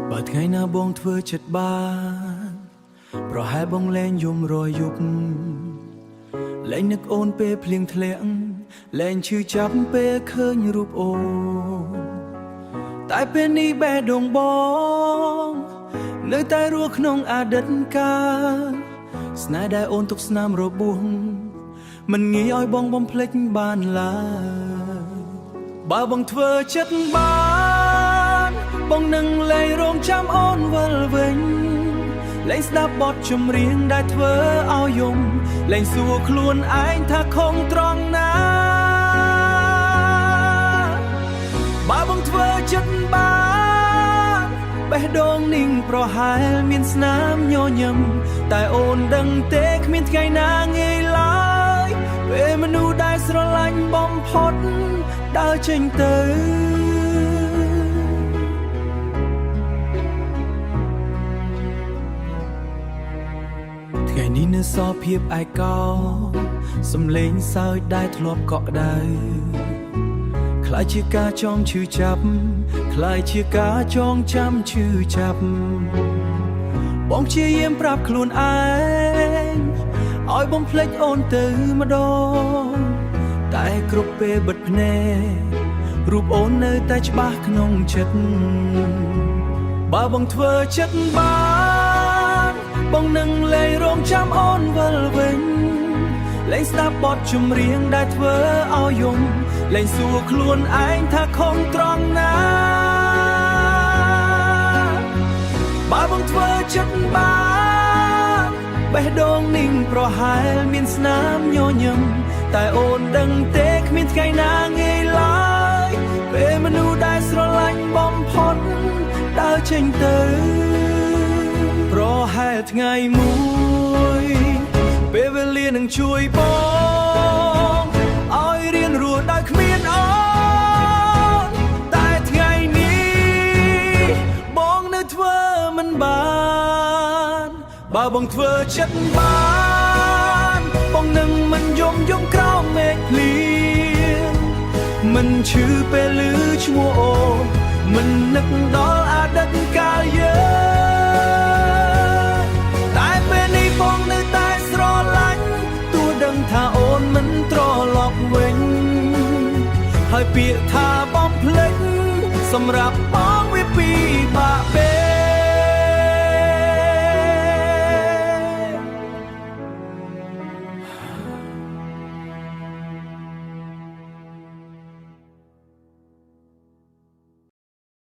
បើថ្ងៃណាបងធ្វើចិត្តបានប្រហែលបងលែងយំរយយប់លែងនឹកអូនពេលភ្លៀងធ្លាក់លែងឈឺចាប់ពេលឃើញរូបអូនតែពេលនេះបេះដូងបងនៅតែរស់ក្នុងអតីតកាលស្នេហ៍ដែលអូនទុកស្នាមរបួសមិនងាយឲ្យបងបំភ្លេចបានឡើយបើបងធ្វើចិត្តបានបងនឹងលែងរងចាំអូនវិលវិញលែងស្ដាប់បទចម្រៀងដែលធ្វើឲ្យយំលែងសួរខ្លួនឯងថាខំត្រង់ណាបើបងធ្វើចិត្តបានបេះដូងនឹងប្រហែលមានស្នាមញញឹមតែអូនដឹងទេគ្មានថ្ងៃណាងាយឡើយពេលមនុស្សដែលស្រឡាញ់បំផុតដើរចេញទៅថ្ងៃនេះនៅសល់ភាពឯកោសំឡេងសើចដែលធ្លាប់កក់ក្ដៅคล้ายជាការចងឈឺចាប់คล้ายជាការចងចាំឈឺចាប់បងព្យាយាមប្រាប់ខ្លួនឯងឲ្យបំភ្លេចអូនទៅម្ដងតែគ្រប់ពេលបិទភ្នែករូបអូននៅតែច្បាស់ក្នុងចិត្តបើបងធ្វើចិត្តបានបងនឹងលែងរងចាំអូនវិលវិញលែងស្ដាប់បទចម្រៀងដែលធ្វើឲ្យយំលែងសួរខ្លួនឯងថាខំត្រង់ណាបើបងធ្វើចិត្តបានបេះដូងនឹងប្រហែលមានស្នាមញញឹមតែអូនដឹងទេគ្មានថ្ងៃណាងាយឡើយពេលមនុស្សដែលស្រឡាញ់បំផុតដើរចេញទៅប្រហែលថ្ងៃមួយពេលវេលានឹងជួយបងឲ្យរៀនរស់ដោយគ្មានអូនតែថ្ងៃនេះបងនៅធ្វើមិនបានបើបងធ្វើចិត្តបានបងនឹងមិនយំក្រោមមេឃភ្លៀងមិនឈឺពេលឮឈ្មោះអូនមិននឹកដល់អតីតកាលយើងតែពេលនេះបងនៅតែស្រឡាញ់ទោះដឹងថាអូនមិនត្រឡប់វិញហើយពាក្យថាបំភ្លេចសម្រាប់ប